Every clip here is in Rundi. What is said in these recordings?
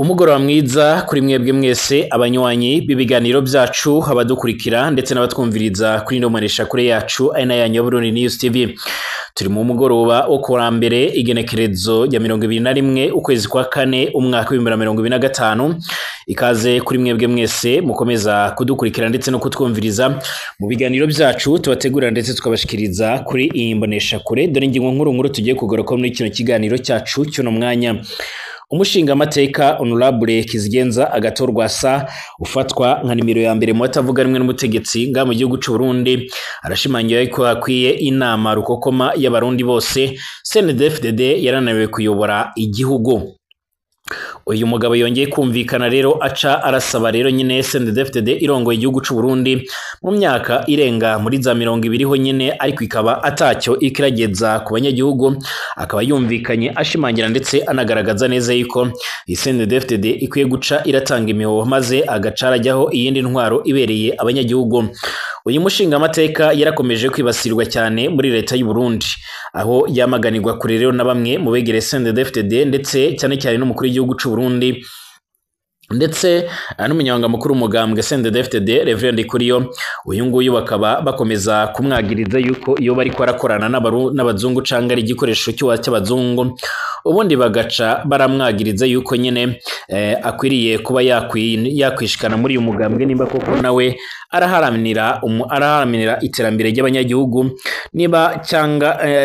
Umugoroba mwiza kuri mwebwe mwese abanywanyi b'ibiganiro byacu abadukurikira ndetse n'abatwumviriza kuri ndomanisha kure yacu aina yanyu ya Burundi News TV. Turi mu mugoroba wo kuwa mbere igenekerezo ya 21 ukwezi kwa kane umwaka wa 2025. Ikaze kuri mwebwe mwese mukomeza kudukurikira ndetse no kutwumviriza mu biganiro byacu tubategurira ndetse tukabashikiriza kuri iyi mbonesha kure. Dore ingingo nkuru tugiye kugoroka muri kino kiganiro cyacu cy'uno mwanya. Umushinga amateka Honorable Kizigenza Agathon ufatwa nka nimero ya mbere mu batavuga rimwe n'umutegetsi nga mu gihugu cy'u Burundi arashimangira ko hakwiye inama rukokoma y'abarundi bose. CNDD-FDD yarananiwe kuyobora igihugu. Uyu mugabo yongeye kumvikana rero aca arasaba rero nyine CNDD-FDD irongoye igihugu cy'u Burundi mu myaka irenga muri za 20 ho nyine, ariko ikaba atacyo ikirageza ku banyagihugu. Akaba yumvikanye ashimangira ndetse anagaragaza neza yuko CNDD-FDD ikwiye guca iratanga imihoho maze agacarajyaho iyindi ntwaro ibereye abanyagihugu. Uyu mushinga amateka yarakomeje kwibasirwa cyane muri leta y'u Burundi, aho yamaganirwa kure rero na bamwe mu begere CNDD-FDD ndetse cyane cyane n'umukuru w'igihugu cy'u Burundi ndetse n'umunyamabanga mukuru umugambwe CNDD-FDD Reverend Ndikuriyo. Uyu nguyu bakaba bakomeza kumwagiriza yuko iyo bari kwarakorana n'abazungu canga ari igikoresho cy'abazungu, ubundi bagaca baramwagiriza yuko nyine akwiriye kuba yakwishikana muri uyu mugambwe nimba koko nawe araharanira iterambere ry'abanyagihugu, niba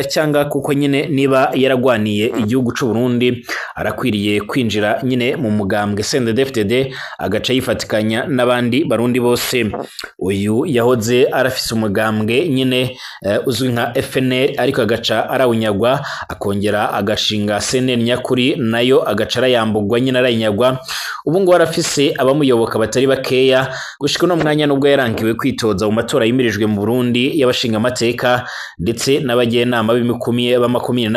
cyanga kuko nyine niba yaragwaniye igihugu cy'u Burundi arakwiriye kwinjira nyine mu mugambwe CNDD-FDD agaca yifatikanya n'abandi barundi bose. Uyu yahoze arafise umugambwe nyine uzwi nka FNL, ariko agaca arawunyagwa akongera agashinga CNL nyakuri nayo agaca arayambugwa nyine arayinyagwa. Ubu ngo arafise abamuyoboka batari bakeya gushika no mwanya nubwo yarangiwe kwitoza mu matora yimirijwe mu Burundi y'abashinga amateka ndetse n'abagenama b'imikumye b'amakomine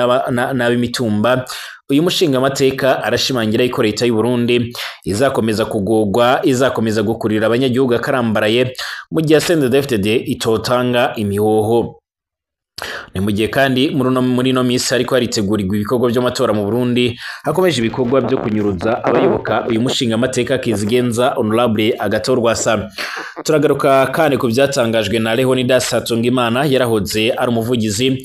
n'ab'imitumba. Uyu mushinga amateka arashimangira yuko leta y'u Burundi izakomeza kugogwa, izakomeza gukurira abanyagihugu akarambaraye mu gihe CNDD-FDD itotanga imihoho. Ni mu gihe kandi muri no misi ariko haritegurirwa ibikorwa by'amatora mu Burundi, hakomeje ibikorwa byo kunyuruza abayoboka uyu mushinga amateka Kizigenza Honorable Agathon. Turagaruka kandi ku byatangajwe na Leonidas Hatungimana yarahoze ari umuvugizi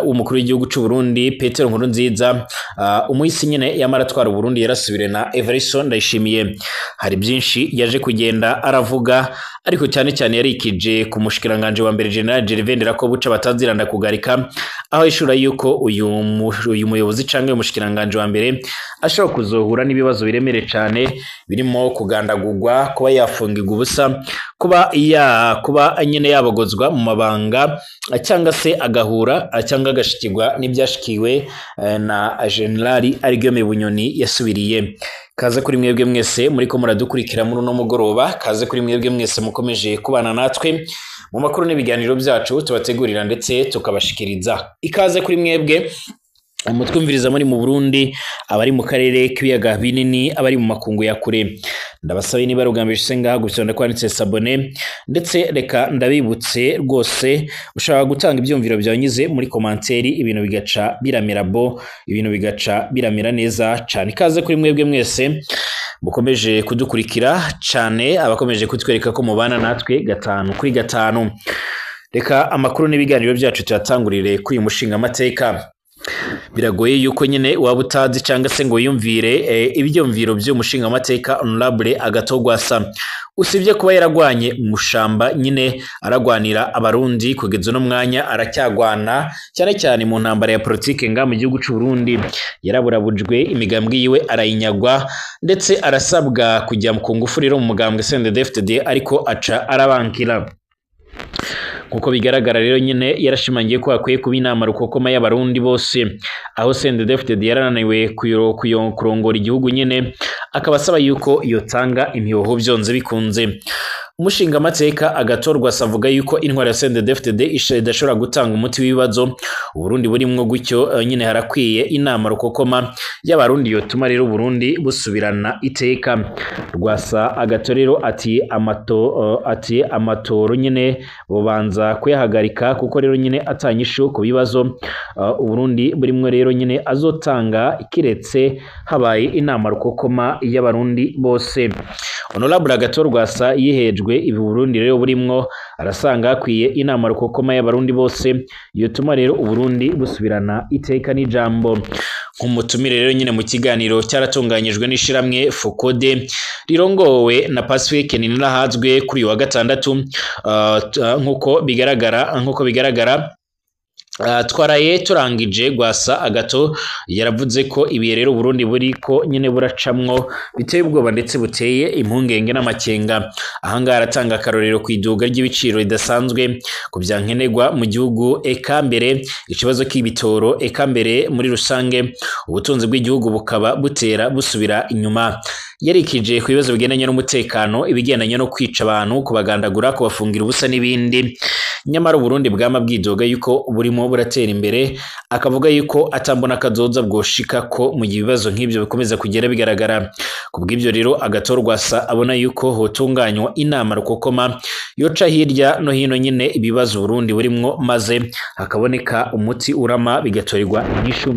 w'umukuru w'igihugu cy'u Burundi Petero Nkurunziza. Umuhisi nyine yamaratwara Burundi yarasubire na Everson Ndayishimiye. Hari byinshi yaje kugenda aravuga, ariko cyane cyane yarikije ku mushikiranganje wa mbere General Gervais Ndirakobuca bataziranda kugarika, aho ishura yuko uyu muyobozi canke umushikiranganje wa mbere ashobora kuzohura n'ibibazo biremere cyane birimo kugandagurwa, kuba yafungirwa ubusa, kuba nyine yabagozwa mu mabanga cyangwa se agahura cyangwa agashikirwa n'ibyashikiwe na General Arigome Bunyoni yasubiriye. Kaze kuri mwebwe mwese muri ko muradukurikira muri no mugoroba, kaze kuri mwebwe mwese mukomeje kubana natwe mu makuru n'ibiganiro byacu tubategurira ndetse tukabashikiriza. Ikaze kuri mwebwe mutwumviriza muri mu Burundi, abari mu karere k'ibiyaga binini, abari mu makungu ya kure. Ndabasabe niba rugambije ngaha gusonda kwanditse sabone, ndetse reka ndabibutse rwose ushaka gutanga ibyumviro byanyuze muri komanteri, ibintu bigaca biramira ibintu bigaca biramira neza cyane. Ikaze kuri mwebwe mwese mukomeje kudukurikira cyane, abakomeje kutwereka ko mubana natwe 5 kuri 5. Reka amakuru n'ibiganiro byacu tuyatangurire kuri uyu mushinga amateka. Biragoye yuko nyine waba utazi cyangwa se ngo yumvire ibyumviro by'umushinga amateka Honorable Agathon. Usibye kuba yaragwanye umushamba nyine aragwanira abarundi, kugeza no mwanya aracyagwana cyane cyane mu ntambara ya politike nga mu gihugu cy'u Burundi. Yaraburabujwe, imigambwe yiwe arayinyagwa ndetse arasabwa kujya ku ngufu rero mu mugambwe CNDD-FDD, ariko aca arabankira. Kuko bigaragara rero nyine yarashimangiye ko akwiye kuba inama rukokoma y'abarundi bose, aho CNDD-FDD yarananiwe kurongora igihugu nyine, akaba asaba yuko yotanga imihoho byonze bikunze. umushinga amateka agatorwa savuga yuko intwara ya CNDD-FDD idashobora gutanga umuti w'ibibazo Burundi burimwo gutyo nyine harakwiye inama rukokoma y'abarundi yotuma rero Burundi busubirana iteka Rwasa agatorero ati amatoro nyine bobanza kuyahagarika kuko rero nyine atanyishu ku bibazo Burundi burimwo rero nyine azotanga kiretse habaye inama rukokoma y'abarundi bose Honorable Agathon Rwasa yihejwe ibi Burundi rero burimwo arasanga akwiye inama rukokoma y'abarundi bose yotuma rero Burundi busubirana iteka n'ijambo nk'umutumire rero nyine mu kiganiro cyaratunganyijwe n'ishiramwe Fokode rirongowe na Pacifique Ninahazwe kuri wa gatandatu nkuko bigaragara twaraye turangije Rwasa Agathon yaravuze ko ibiye rero Burundi buri ko nyine buracamwo biteye ubwoba ndetse buteye impungenge n'amakenga ahanga aratanga karorero kwiduga ry'ibiciro ridasanzwe ku byankenerwa mu gihugu eka mbere ikibazo k'ibitoro eka mbere muri rusange ubutunzi bw'igihugu bukaba butera busubira inyuma yarikije ku bibazo bigendanye n'umutekano ibigendanye no kwica abantu kubagandagura kubafungira ubusa n'ibindi nyamara Burundi bwama bwidoga yuko burimo buratera imbere akavuga yuko atambona kazoza bwoshika ko mu bibazo nk'ibyo bikomeza kugera bigaragara kubw'ibyo rero Agathon Rwasa abona yuko hotunganywa inama rukokoma yoca hirya no hino nyine ibibazo Burundi burimwo maze hakaboneka umuti urama bigatorerwa inyishu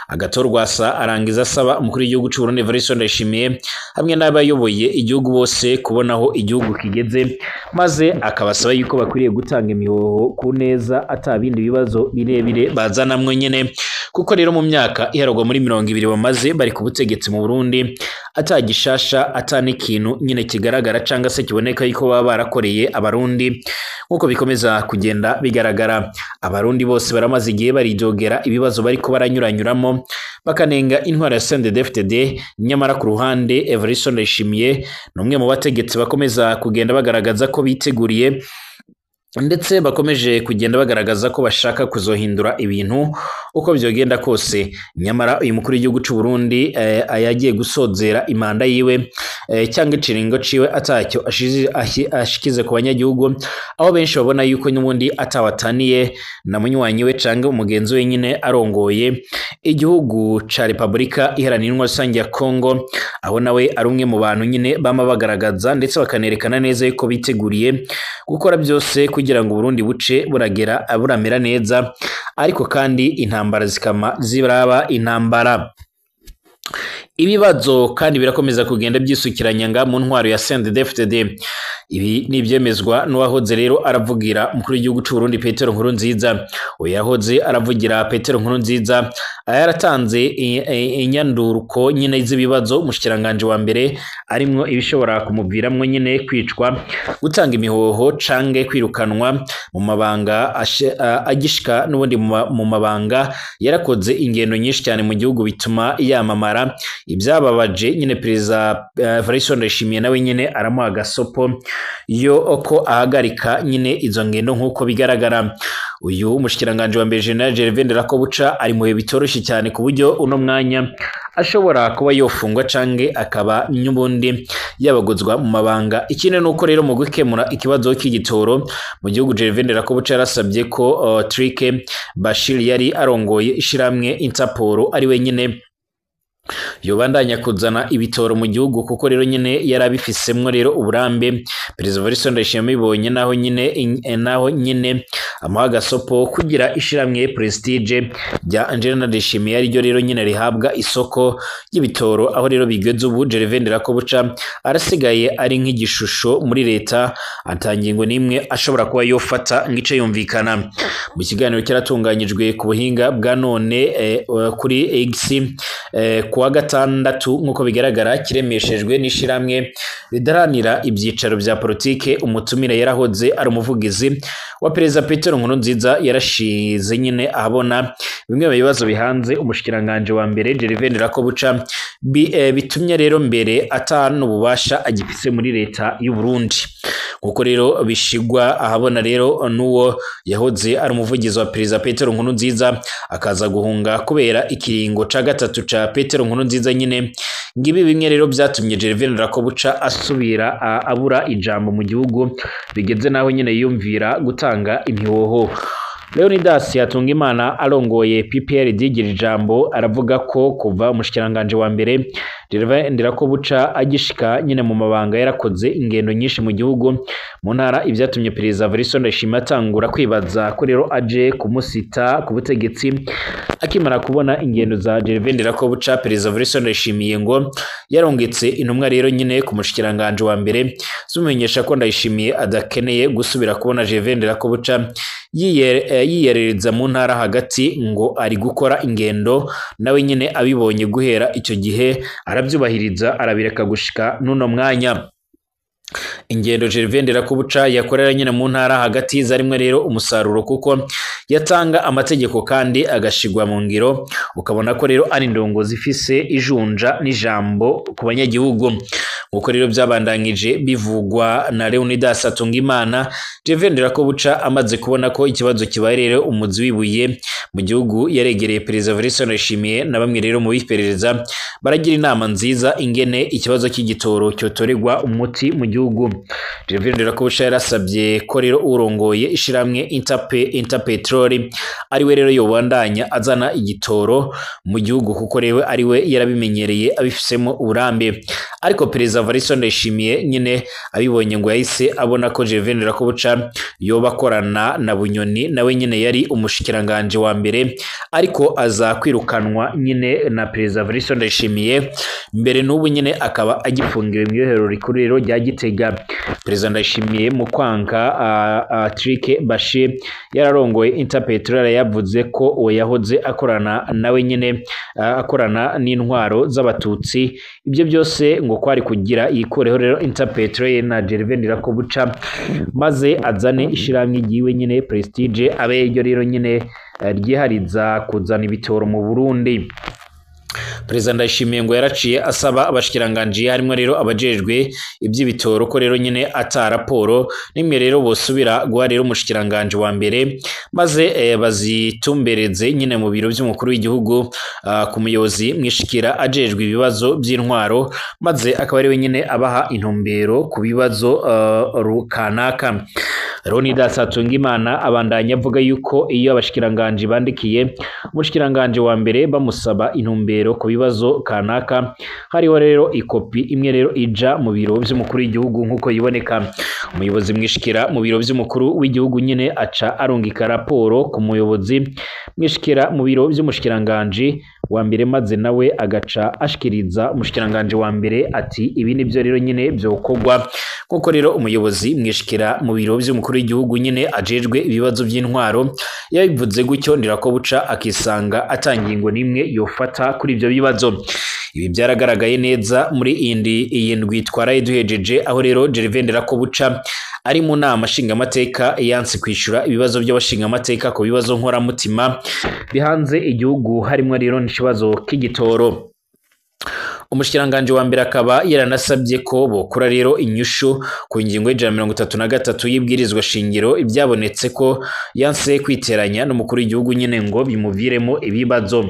Agathon Rwasa arangiza asaba umukuru w'igihugu cy'u Burundi Evariste Ndayishimiye hamwe n'abayoboye igihugu bose kubonaho igihugu kigeze maze akabasaba yuko bakwiriye gutanga imihoho ku neza atabindi bibazo birebire bazanamwo nyene kuko rero mu myaka iharagwa muri 20 bamaze bari ku butegetsi mu Burundi atagishasha atanikintu nyine kigaragara canga se kiboneka yuko baba barakoreye abarundi nkuko bikomeza kugenda bigaragara abarundi bose baramaze igihe baridogera ibibazo bariko baranyuranyuramo bakanenga intwara ya CNDD-FDD nyamara ku ruhande Evariste Ndayishimiye numwe mu bategetsi bakomeza kugenda bagaragaza ko biteguriye ndetse bakomeje kugenda bagaragaza ko bashaka kuzohindura ibintu uko byogenda kose nyamara uyu mukuru w'igihugu cy'u Burundi ayagiye gusozera imanda yiwe cyangwa ikiringo ciwe atacyo ashikize ku banyagihugu aho benshi babona yuko n'ubundi atawataniye na munywanyi we cyangwa umugenzi we nyine arongoye igihugu ca Republika Iharanira Intwaro Rusange ya Kongo aho nawe ari umwe mu bantu nyine bama bagaragaza ndetse bakanerekana neza yuko biteguriye gukora byose kugira ngo Burundi buce buramera neza ariko kandi intambara zikama ziraba intambara ibibazo kandi birakomeza kugenda byisukiranya mu ntwaro ya CNDD-FDD ibi nibyemezwa n'uwahoze rero aravugira umukuru w'igihugu cy'u Burundi Petero Nkurunziza yahoze aravugira Petero Nkurunziza yaratanze inyanduruko nyine z'ibibazo mushikiranganje wa mbere arimwo ibishobora kumuviramwo nyine kwicwa gutanga imihoho cange kwirukanwa mu mabanga agishika n'ubundi mu mabanga yarakoze ingendo nyinshi cyane mu gihugu bituma yamamara ibyababaje nyine perezida Evariste Ndayishimiye nawe nyine aramuha gasopo yo ko ahagarika nyine izo ngendo nk'uko bigaragara uyu mushikiranganje wa mbere General Gervais Ndirakobuca ari mu bitoroshye cyane ku buryo uno mwanya ashobora kuba yofungwa cange akaba nyubundi yabagozwa mu mabanga ikindi nuko rero mu gukemura ikibazo cy'igitoro mu gihugu Gervais Ndirakobuca yarasabye ko Trike Bashir yari arongoye ishiramwe Interpol ari wenyine yobandanya kuzana ibitoro mu gihugu kuko rero nyine yarabifisemwe rero uburambe perezida Evariste Ndayishimiye bibonye naho nyine amuha gasopo kugira ishiramwe Prestige rya Angelina Ndayishimiye ari ryo rero nyine rihabwa isoko y'ibitoro aho rero bigeze ubu Gervais Ndirakobuca arasigaye ari nk'igishusho muri leta atangingo nimwe ashobora kuba yofata ngice yumvikana mu kiganiro cyaratunganyijwe ku buhinga bwa none kuri X kuwa gatandatu nkuko bigaragara kiremeshejwe n'ishiramwe ridaranira ibyicaro bya politike umutumire yarahoze ari umuvugizi wa perezida Petero Nkurunziza yarashize nyine abona bimwe mu bibazo bihanze umushikiranganje wa mbere Gervais Ndirakobuca bitumye rero mbere atanu ububasha agifise muri leta y'u Burundi uko rero bishigwa ahabona rero n'uwo yahoze ari umuvugizi wa perezida Petero Nkurunziza akaza guhunga kubera ikiringo ca gatatu ca Petero Nkurunziza nyine. Ngibi bimwe rero byatumye Gervais Ndirakobuca asubira abura ijambo mu gihugu, bigeze naho nyine yumvira gutanga imihoho. Leonidas Hatungimana arongoye PPRD gira ijambo aravuga ko kuva umushikiranganje wa mbere Gervais Ndirakobuca agishika nyine mu mabanga yarakoze ingendo nyinshi mu gihugu mu ntara, ivyatumye perezida Evariste Ndayishimiye atangura kwibaza ko rero aje kumusita ku butegetsi. Akimara kubona ingendo za Gervais Ndirakobuca, perezida Evariste Ndayishimiye ngo yarongetse intumwa rero nyine ku mushikiranganje wa mbere zumenyesha ko Ndayishimiye adakeneye gusubira kubona Gervais Ndirakobuca yiyerereza mu ntara hagati, ngo ari gukora ingendo. Nawe nyine abibonye guhera icyo gihe arabyubahiriza, arabireka gushika nuno mwanya. Ingendo Gervais Ndirakobuca yakorera nyine mu ntara hagati zarimwe rero umusaruro, kuko yatanga amategeko kandi agashigwa mu ngiro, ukabona ko rero ari ndongo zifise ijunja n'ijambo ku banyagihugu. Uko rero byabandangije bivugwa na Leonidas Hatungimana, Gervais Ndirakobuca amaze kubona ko ikibazo kibaye rero umuzi wibuye mu gihugu, yaregereye perezida Evariste Ndayishimiye na bamwe rero mu biperereza baragira inama nziza ingene ikibazo cy'igitoro cyotoregwa umuti mu gihugu. Gervais Ndirakobuca yarasabye ko rero urongoye ishiramwe Interpetrol ariwe rero yobandanya azana igitoro mu gihugu, kuko rero ariwe yarabimenyereye abifisemo uburambe. Ariko perezida Evariste Ndayishimiye nyine abibonye ngo yahise abona ko Gervais Ndirakobuca yoba akorana na Bunyoni, nawe nyine yari umushikiranganje wa mbere, ariko aza kwirukanwa nyine na perezida Evariste Ndayishimiye. Mbere n'ubu nyine akaba agifungiwe mu irohero rikuru rero rya Gitega. Perezida Ndayishimiye mu kwanka Trike Bashir yararongoye Interpetrol yavuze ko uwo yahoze akorana nawe nyine akorana n'intwaro z'abatutsi. Ibyo byose ngo kwari kugira yikureho rero Interpetrol na Gervais Ndirakobuca, maze azane ishiramwe igiwe nyine Prestige, abe iryo rero nyine ryihariza kuzana ibitoro mu Burundi. Perezida Ndayishimiye ngo yaraciye asaba abashikiranganje harimo rero abajejwe iby'ibitoro ko rero nyine ata raporo nimwe rero bosubira guha rero umushikiranganje wa mbere, maze bazitumbereze nyine mu biro by'umukuru w'igihugu ku muyobozi mwishikira ajejwe ibibazo by'intwaro, maze akaba ari we nyine abaha intumbero ku bibazo rukanaka. Leonidas Hatungimana abandanya avuga yuko iyo abashikiranganje bandikiye umushikiranganje wa mbere bamusaba intumbero ku bibazo kanaka, hariho rero ikopi imwe rero ija mu biro by'umukuru w'igihugu nk'uko yiboneka. Umuyobozi mwishikira mu biro by'umukuru w'igihugu nyine aca arungika raporo ku muyobozi mwishikira mu biro by'umushikiranganje wa mbere, maze nawe agaca ashikiriza umushikiranganje wa mbere ati ibi nibyo rero nyine byokogwa. Kuko rero umuyobozi mwishikira mu biro by'umukuru w'igihugu nyine ajejwe ibibazo by'intwaro yabivuze gutyo, Ndirakobuca akisanga atangingo nimwe yofata kuri ibyo bibazo. Ibi byaragaragaye neza muri iyi ndwi twaraye duhejeje, aho rero Gervais Ndirakobuca ari mu nama nshingamateka yanse kwishura ibibazo by'abashingamateka ku bibazo nkoramutima bihanze igihugu, harimo rero n'ikibazo k'igitoro. Umushikiranganje wa mbere akaba yaranasabye ko bokura rero inyushu ku ngingo y'133 y'ibwirizwa shingiro ibyabonetse ko yanse kwiteranya n'umukuru w'igihugu nyine ngo bimuviremo ibibazo.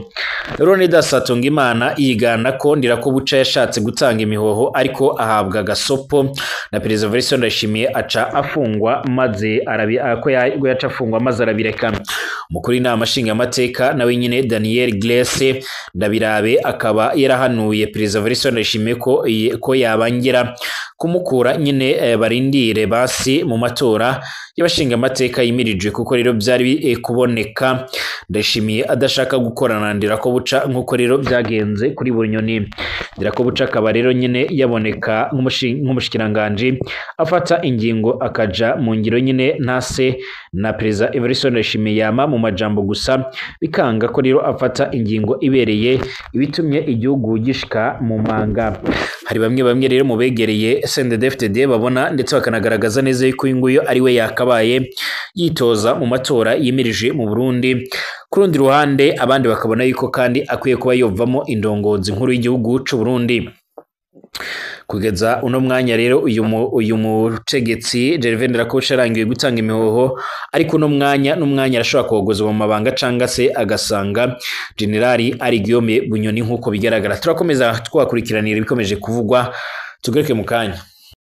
Leonidas Hatungimana yigana ko Ndirakobuca yashatse gutanga imihoho ariko ahabwa gasopo na perezida Evariste Ndayishimiye aca afungwa, maze yaca afungwa maze arabireka. Umukuru w'inama nshingamateka nawe nyine Daniel Grace Ndabirabe akaba yarahanuye perezida Evariste Ndayishimiye ko yabangira kumukura nyine barindire basi mu matora y'abashingamateka yimirijwe, kuko rero byari kuboneka Ndayishimiye adashaka gukorana na Ndirakobuca nk'uko rero byagenze kuri Bunyoni. Ndirakobuca akaba rero nyine yaboneka nk'umushikiranganje afata ingingo akaja mu ngiro nyine ntase na perezida Evariste Ndayishimiye yama mu majambo gusa, bikanga ko rero afata ingingo ibereye ibitumye igihugu gishika mu manga. Hari bamwe rero mu begereye CNDD-FDD babona ndetse bakanagaragaza neza yuko uyu nguyu ari we yakabaye yitoza mu matora yimirije mu Burundi. Ku rundi ruhande abandi bakabona yuko kandi akwiye kuba yovamo indongozi nkuru y'igihugu cy'u Burundi. kugeza uno mwanya rero uyu mutegetsi Gervais Ndirakobuca arangiye gutanga imihoho, ariko uno mwanya arashobora kogozwa mu mabanga canga se agasanga Generali ari Guillaume Bunyoni nk'uko bigaragara. Turakomeza twakurikiranira ibikomeje kuvugwa, tugereke mu kanya.